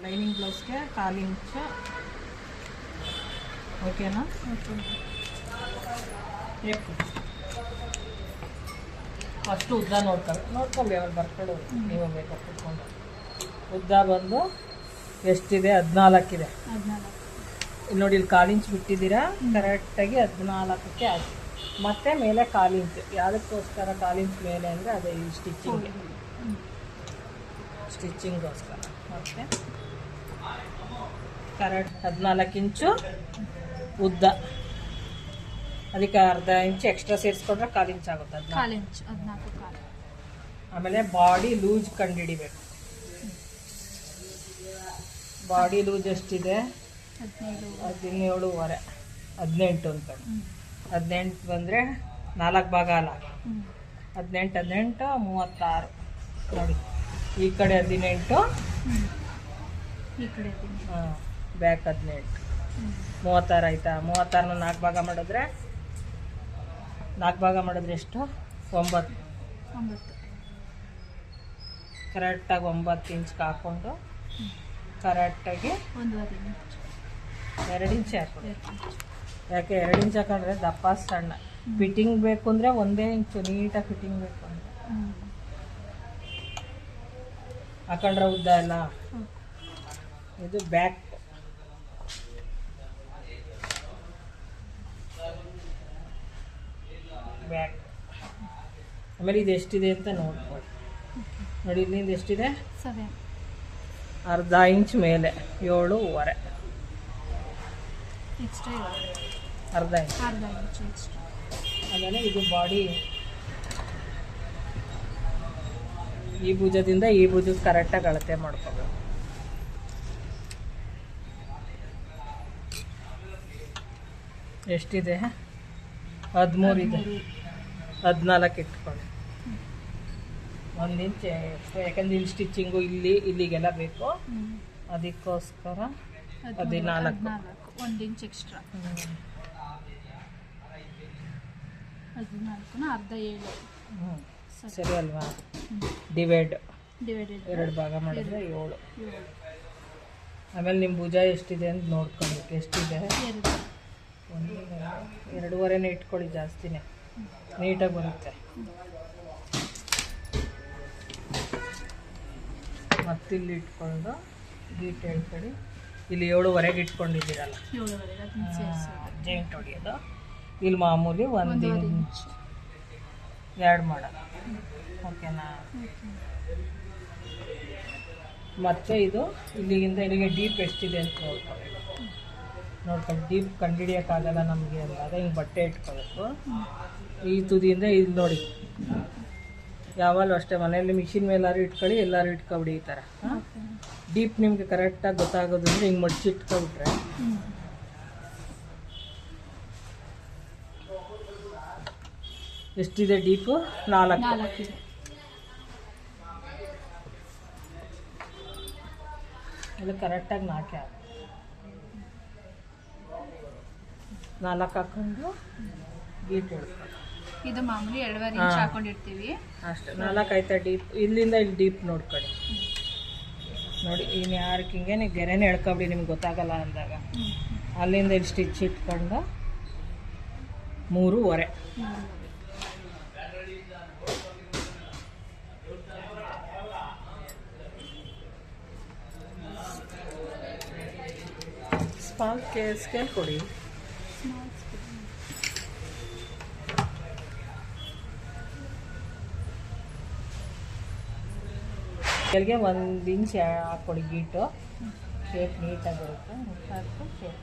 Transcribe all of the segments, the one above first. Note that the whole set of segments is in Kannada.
ಲೈನಿಂಗ್ ಬ್ಲೌಸ್ಗೆ 1/4 ಇಂಚು. ಓಕೆನಾ? ಅಷ್ಟು ಉದ್ದ ನೋಡ್ಕೊಂಡು ಅವ್ರು ಬರ್ಕೊಳ್ಳೋದು. ನೀವು ಬೇಕು ಕುತ್ಕೊಂಡು. ಉದ್ದ ಬಂದು ಎಷ್ಟಿದೆ? 14 ಇದೆ. ಇಲ್ಲಿ ನೋಡಿ, ಇಲ್ಲಿ 1/4 ಇಂಚ್ ಬಿಟ್ಟಿದ್ದೀರಾ. ಕರೆಕ್ಟಾಗಿ 14ಕ್ಕೆ ಹಾಕಿ. ಮತ್ತೆ ಮೇಲೆ 1/4 ಇಂಚು. ಯಾವುದಕ್ಕೋಸ್ಕರ 1/4 ಇಂಚ್ ಮೇಲೆ ಅಂದರೆ ಅದೇ ಈ ಸ್ಟಿಚ್ಚಿಂಗ್ಗೋಸ್ಕರ. ಮತ್ತು ಕರೆಕ್ಟ್ 14 ಇಂಚು ಉದ್ದ. ಅದಕ್ಕೆ ಅರ್ಧ ಇಂಚು ಎಕ್ಸ್ಟ್ರಾ ಸೇರಿಸ್ಕೊಂಡ್ರೆ 1/4 ಇಂಚ್ ಆಗುತ್ತೆ. 14 ಇಂಚ್. ಆಮೇಲೆ ಬಾಡಿ ಲೂಸ್ ಕಂಡುಹಿಡಿಬೇಕು. ಬಾಡಿ ಲೂಸ್ ಎಷ್ಟಿದೆ? 17.5. 18 ಅಂದ್ಕೊಂಡು. 18 ಬಂದರೆ 4 ಭಾಗ ಅಲ್ಲ. 18 36 ನೋಡಿ. ಈ ಕಡೆ 18, ಹಾಂ, ಬ್ಯಾಕ್ 18, 36 ಆಯಿತಾ? 36ನ 4 ಭಾಗ ಮಾಡಿದ್ರೆ ಎಷ್ಟು? 9. ಕರೆಕ್ಟಾಗಿ 9 ಇಂಚ್ಗೆ ಹಾಕ್ಕೊಂಡು ಕರೆಕ್ಟಾಗಿ 2 ಇಂಚ್ ಹಾಕ್ಕೊಂಡು. ಯಾಕೆ 2 ಇಂಚ್ ಹಾಕೊಂಡ್ರೆ ದಪ್ಪ ಸಣ್ಣ. ಫಿಟ್ಟಿಂಗ್ ಬೇಕು ಅಂದರೆ 1 ಇಂಚು ನೀಟಾಗಿ ಫಿಟ್ಟಿಂಗ್ ಬೇಕು ಅಂದರೆ ಹಾಕೊಂಡ್ರೆ ಉದ್ದ ಇಲ್ಲ. ಇದು ಬ್ಯಾಕ್. ಆಮೇಲೆ ಇದು ಎಷ್ಟಿದೆ ಅಂತ ನೋಡ್ಕೊಳ್ಳಿ. ನೋಡಿ, ಇಲ್ಲಿಂದ ಎಷ್ಟಿದೆ? ಅರ್ಧ ಇಂಚ್ ಮೇಲೆ 7.5. ಅರ್ಧ ಇಂಚ್. ಆಮೇಲೆ ಇದು ಬಾಡಿ ಈ ಭುಜದಿಂದ ಈ ಭುಜಕ್ಕೆ ಕರೆಕ್ಟಾಗಿ ಅಳತೆ ಮಾಡ್ಕೋಬೇಕು. ಎಷ್ಟಿದೆ? 13 ಇದೆ. 14 ಇಟ್ಕೊಳ್ಳಿ. 1 ಇಂಚ್ ಎಕ್ಸ್ಟ್ರಾ. ಯಾಕಂದ್ರೆ ಇಲ್ಲಿ ಸ್ಟಿಚ್ಚಿಂಗು ಇಲ್ಲಿಗೆಲ್ಲ ಬೇಕು. ಅದಕ್ಕೋಸ್ಕರ 14. 1 ಇಂಚ್ ಎಕ್ಸ್ಟ್ರಾ. 14ನ ಅರ್ಧ 7. ಸರಿ ಅಲ್ವಾ? ಡಿವೈಡ್ 2 ಭಾಗ ಮಾಡಿದ್ರೆ 7. ಆಮೇಲೆ ನಿಮ್ಮ ಭುಜ ಎಷ್ಟಿದೆ ಅಂತ ನೋಡ್ಕೊಬೇಕು. ಎಷ್ಟಿದೆ? 2.5ನೇ ಇಟ್ಕೊಳ್ಳಿ. ಜಾಸ್ತಿನೇ ನೀಟಾಗಿ ಬರುತ್ತೆ. ಮತ್ತಿಲ್ಲಿ ಇಟ್ಕೊಂಡು ಗೀಟ್ ಹೇಳ್ಕೊಳ್ಳಿ. ಇಲ್ಲಿ 7.5ಗೆ ಇಟ್ಕೊಂಡಿದ್ದೀರಲ್ಲ, ಜಾಯಿಂಟ್ ಹೊಡಿಯೋದು. ಇಲ್ಲಿ ಮಾಮೂಲಿ 1 ಇಂಚ್ ಆ್ಯಡ್ ಮಾಡೋದು. ಓಕೆನಾ? ಮತ್ತು ಇದು ಇಲ್ಲಿಗಿಂತ ಇಲ್ಲಿಗೆ ಡೀಪ್ ಎಷ್ಟಿದೆ ಅಂತ ನೋಡ್ಕೊಂಡು ಡೀಪ್ ಕಂಡುಹಿಡಿಯೋಕ್ಕಾಗಲ್ಲ ನಮಗೆ ಅಂದಾಗ ಹಿಂಗೆ ಬಟ್ಟೆ ಇಟ್ಕೋಬೇಕು. ಈ ತುದಿಯಿಂದ ಇಲ್ಲಿ ನೋಡಿ, ಯಾವಾಗಲೂ ಅಷ್ಟೇ ಮನೆಯಲ್ಲಿ ಮಿಷಿನ್ ಮೇಲಾರು ಇಟ್ಕೊಳ್ಳಿ, ಎಲ್ಲರೂ ಇಟ್ಕೊಬಿಡಿ ಈ ಥರ. ಡೀಪ್ ನಿಮಗೆ ಕರೆಕ್ಟಾಗಿ ಗೊತ್ತಾಗೋದು ಅಂದರೆ ಹಿಂಗೆ ಮಡ್ಚಿ ಇಟ್ಕೊಬಿಟ್ರೆ ಎಷ್ಟಿದೆ ಡೀಪು? 4. ಇದು ಕರೆಕ್ಟಾಗಿ 4 ಹಾಕೊಂಡು ಗೀಟ್ ಹೇಳ್ಕೊಂಡು. ಇದು ಮಾಮೂಲಿ 2.5 ಇಂಚ್ ಹಾಕೊಂಡಿರ್ತೀವಿ ಅಷ್ಟೇ. 4 ಆಯ್ತಾ ಡೀಪ್? ಇಲ್ಲಿಂದ ಇಲ್ಲಿ ಡೀಪ್ ನೋಡ್ಕೊಳ್ಳಿ. ನೋಡಿ, ಇನ್ನು ಯಾರಕ್ಕೆ ಹಿಂಗೆ ನೀವು ಗೆರೆನೇ ಎಳ್ಕೊಬಿಡಿ ನಿಮ್ಗೆ ಗೊತ್ತಾಗಲ್ಲ ಅಂದಾಗ. ಅಲ್ಲಿಂದ ಇಲ್ಲಿ ಸ್ಟಿಚ್ ಇಟ್ಕೊಂಡು 3.5. ಸ್ಮಾಲ್ ಸ್ಕೇಲ್ ಕೊಡಿ. ಕೆಳಗೆ 1 ಇಂಚ್ ಹಾಕ್ಕೊಡಿ. ಗೀಟು ಶೇಪ್ ನೀಟಾಗಿ ಬರುತ್ತೆ. ಶೇಪ್.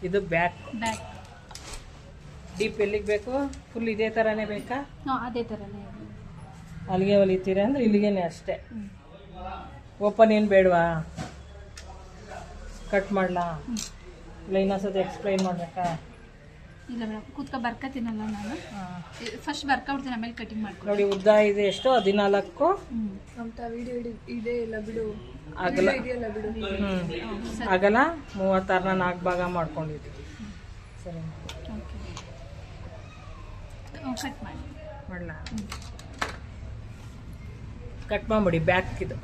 ಇದು ಬ್ಯಾಕ್. ಡೀಪ್ ಎಲ್ಲಿಗೆ ಬೇಕು? ಫುಲ್ ಇದೇ ಥರನೇ ಬೇಕಾ? ಅದೇ ಥರನೇ. ಅಲ್ಲಿಗೆ ಹೊಲಿತೀರ ಅಂದರೆ ಇಲ್ಲಿಗೇನೆ ಅಷ್ಟೇ. ಓಪನ್ ಏನು ಬೇಡವಾ? ಕಟ್ ಮಾಡಲಾ? ಇಲ್ಲ ಇನ್ನೊಂದ್ಸತಿ ಎಕ್ಸ್ಪ್ಲೈನ್ ಮಾಡಬೇಕಾ? ಇಲ್ಲ ಮೇಡಮ್, ಕೂತ್ಕೊ ಬರ್ಕತ್ತೀನಲ್ಲ ನಾನು. ಫಸ್ಟ್ ಬರ್ಕೊಬಿಡ್ತೀನಿ, ಆಮೇಲೆ ಕಟಿಂಗ್ ಮಾಡ್ತೀನಿ. ನೋಡಿ, ಉದ್ದ ಇದೆ ಎಷ್ಟು? 14. ಅಂತ ವಿಡಿಯೋ ಇದೆ ಇಲ್ಲ ಬಿಡು. ಅಗಲ ಅಗಲ 36ನ 4 ಭಾಗ ಮಾಡ್ಕೊಂಡಿದ್ದೀವಿ. ಸರಿ, ಕಟ್ ಮಾಡಿ ಮಾಡಲಾ? ಕಟ್ ಮಾಡ್ಬಿಡಿ ಬ್ಯಾಕ್ ಇದು